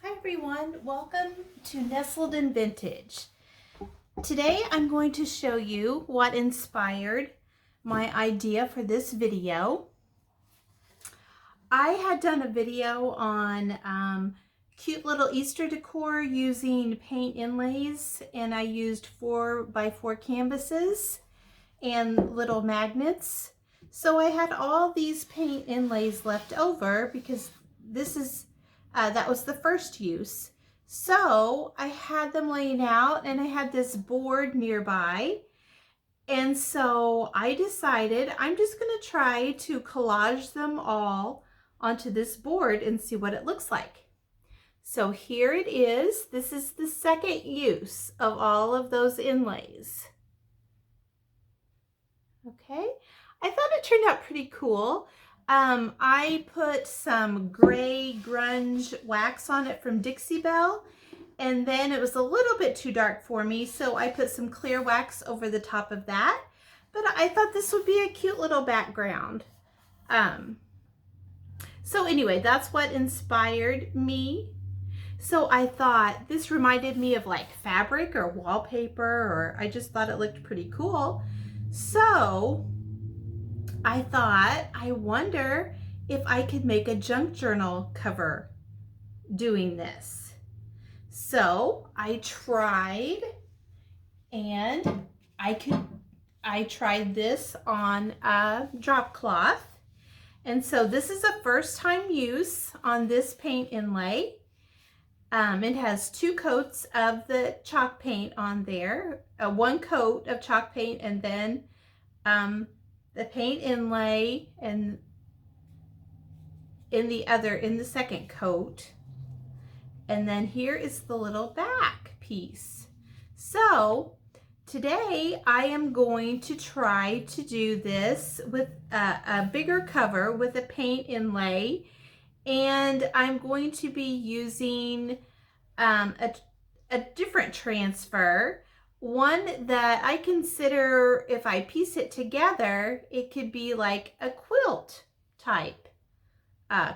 Hi everyone, welcome to Nestled in Vintage. Today I'm going to show you what inspired my idea for this video. I had done a video on cute little Easter decor using paint inlays, and I used 4x4 canvases and little magnets. So I had all these paint inlays left over because that was the first use. So I had them laying out and I had this board nearby. And so I decided I'm just going to try to collage them all onto this board and see what it looks like. So here it is. This is the second use of all of those inlays. Okay, I thought it turned out pretty cool. I put some gray grunge wax on it from Dixie Belle, and then it was a little bit too dark for me, so I put some clear wax over the top of that. But I thought this would be a cute little background. So anyway, that's what inspired me. So I thought this reminded me of like fabric or wallpaper, or I just thought it looked pretty cool. So I thought, I wonder if I could make a junk journal cover doing this. So I tried, and I tried this on a drop cloth. And so this is a first time use on this paint inlay. It has 2 coats of the chalk paint on there, 1 coat of chalk paint, and then the paint inlay and in the second coat. And then here is the little back piece. So today I am going to try to do this with a bigger cover with a paint inlay, and I'm going to be using a different transfer. One that I consider, if I piece it together, it could be like a quilt type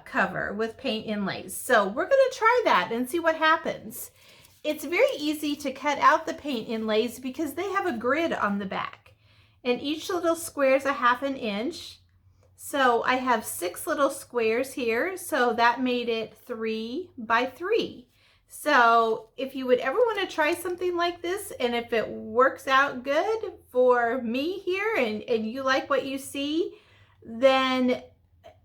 cover with paint inlays. So we're going to try that and see what happens. It's very easy to cut out the paint inlays because they have a grid on the back, and each little square is a 1/2 inch. So I have 6 little squares here, so that made it 3 by 3. So if you would ever want to try something like this, and if it works out good for me here and you like what you see, then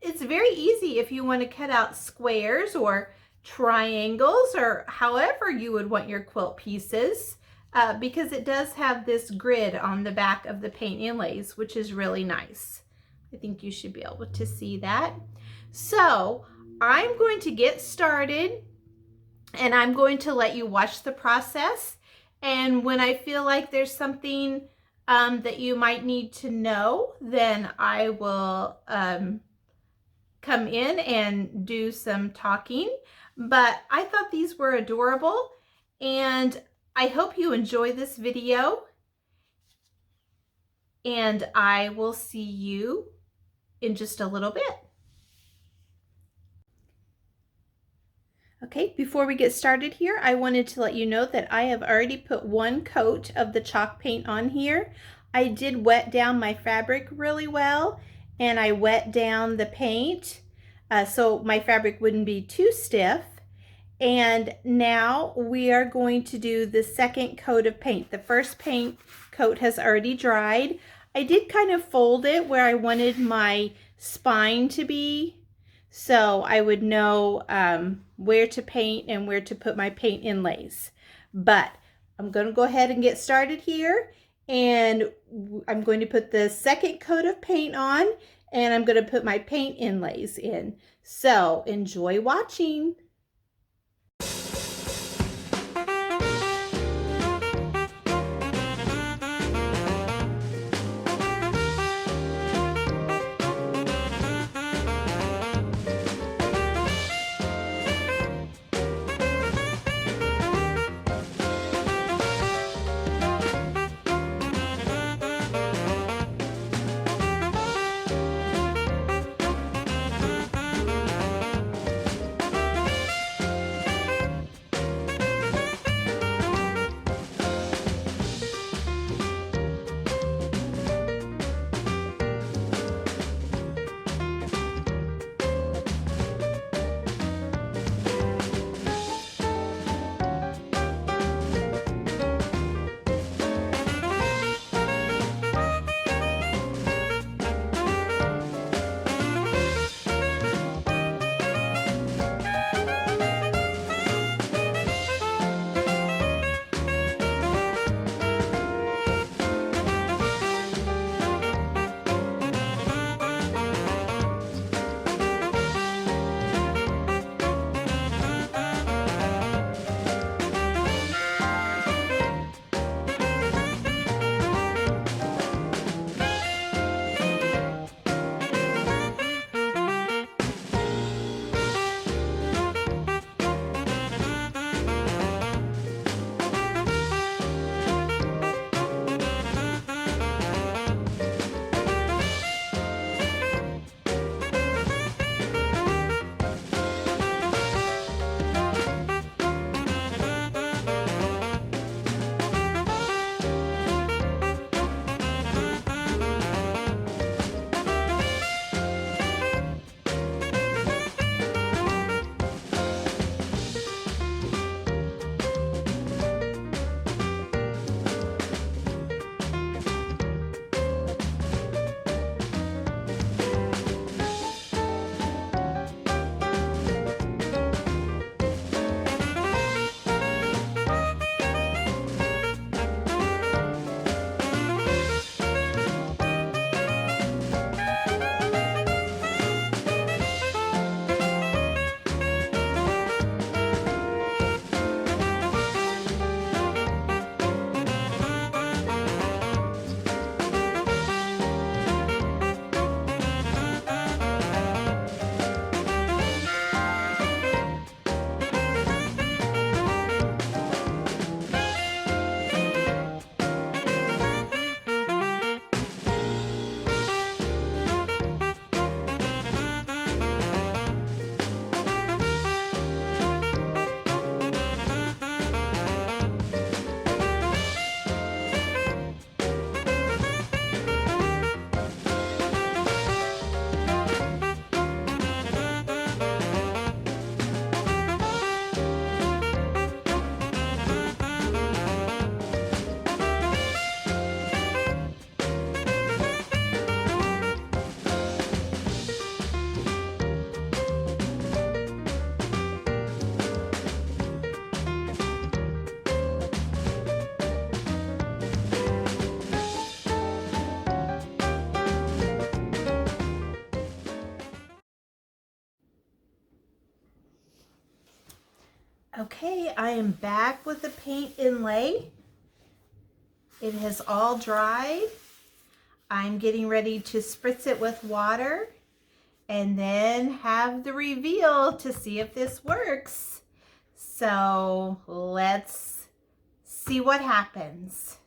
it's very easy if you want to cut out squares or triangles or however you would want your quilt pieces, because it does have this grid on the back of the paint inlays, which is really nice. I think you should be able to see that. So I'm going to get started, and I'm going to let you watch the process. And when I feel like there's something that you might need to know, then I will come in and do some talking. But I thought these were adorable, and I hope you enjoy this video. And I will see you in just a little bit. Okay, before we get started here, I wanted to let you know that I have already put 1 coat of the chalk paint on here. I did wet down my fabric really well, and I wet down the paint so my fabric wouldn't be too stiff. And now we are going to do the second coat of paint. The first paint coat has already dried. I did kind of fold it where I wanted my spine to be, so I would know where to paint and where to put my paint inlays. But I'm going to go ahead and get started here, and I'm going to put the second coat of paint on, and I'm going to put my paint inlays in. So enjoy watching. Okay, I am back with the paint inlay. It has all dried. I'm getting ready to spritz it with water and then have the reveal to see if this works. So let's see what happens.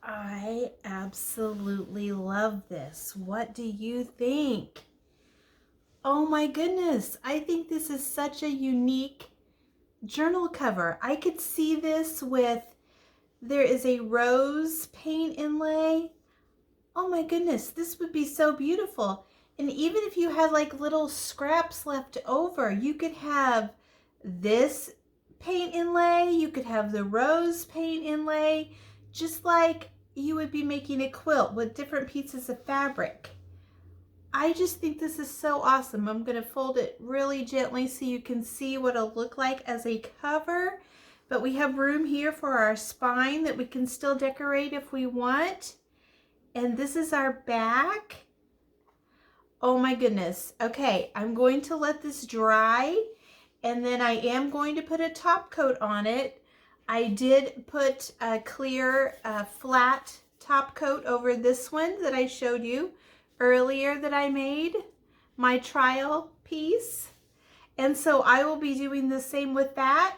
I absolutely love this. What do you think? Oh my goodness, I think this is such a unique journal cover. I could see this with, there is a rose paint inlay. Oh my goodness, this would be so beautiful. And even if you had like little scraps left over, you could have this paint inlay, you could have the rose paint inlay, just like you would be making a quilt with different pieces of fabric. I just think this is so awesome. I'm going to fold it really gently so you can see what it'll look like as a cover. But we have room here for our spine that we can still decorate if we want. And this is our back. Oh my goodness. Okay, I'm going to let this dry, and then I am going to put a top coat on it. I did put a clear flat top coat over this one that I showed you earlier that I made, my trial piece. And so I will be doing the same with that,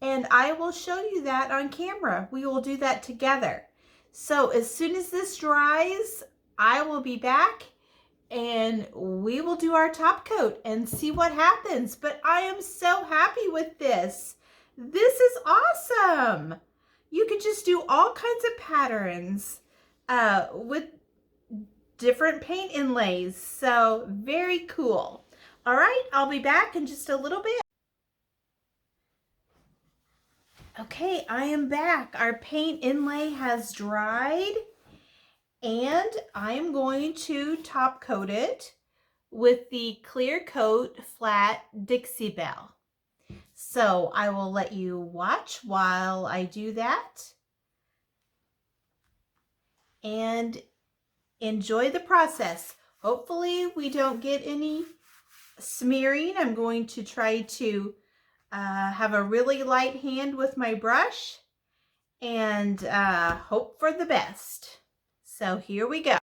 and I will show you that on camera. We will do that together. So as soon as this dries, I will be back and we will do our top coat and see what happens. But I am so happy with this. This is awesome. You could just do all kinds of patterns with different paint inlays. So very cool. All right, I'll be back in just a little bit. Okay, I am back. Our paint inlay has dried, and I'm going to top coat it with the clear coat flat Dixie Belle. So I will let you watch while I do that and enjoy the process. Hopefully we don't get any smearing. I'm going to try to have a really light hand with my brush and hope for the best. So here we go.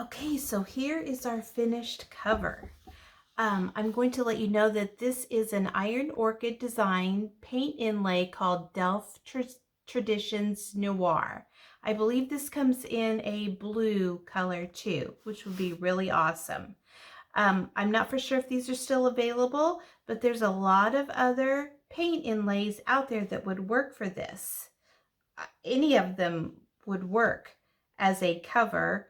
Okay, so here is our finished cover. I'm going to let you know that this is an Iron Orchid design paint inlay called Delft Traditions Noir. I believe this comes in a blue color too, which would be really awesome. I'm not for sure if these are still available, but there's a lot of other paint inlays out there that would work for this. Any of them would work as a cover,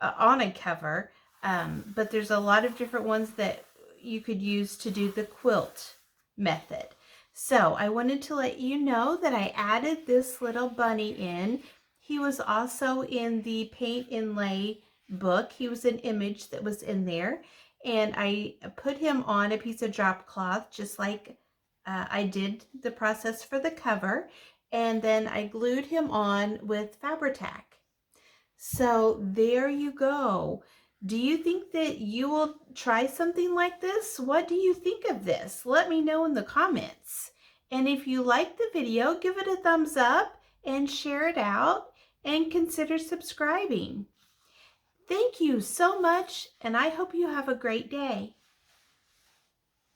on a cover, but there's a lot of different ones that you could use to do the quilt method. So I wanted to let you know that I added this little bunny in. He was also in the paint inlay book. He was an image that was in there, and I put him on a piece of drop cloth just like I did the process for the cover, and then I glued him on with Fabri-Tac. So there you go. Do you think that you will try something like this? What do you think of this? Let me know in the comments. And if you like the video, give it a thumbs up and share it out and consider subscribing. Thank you so much, and I hope you have a great day.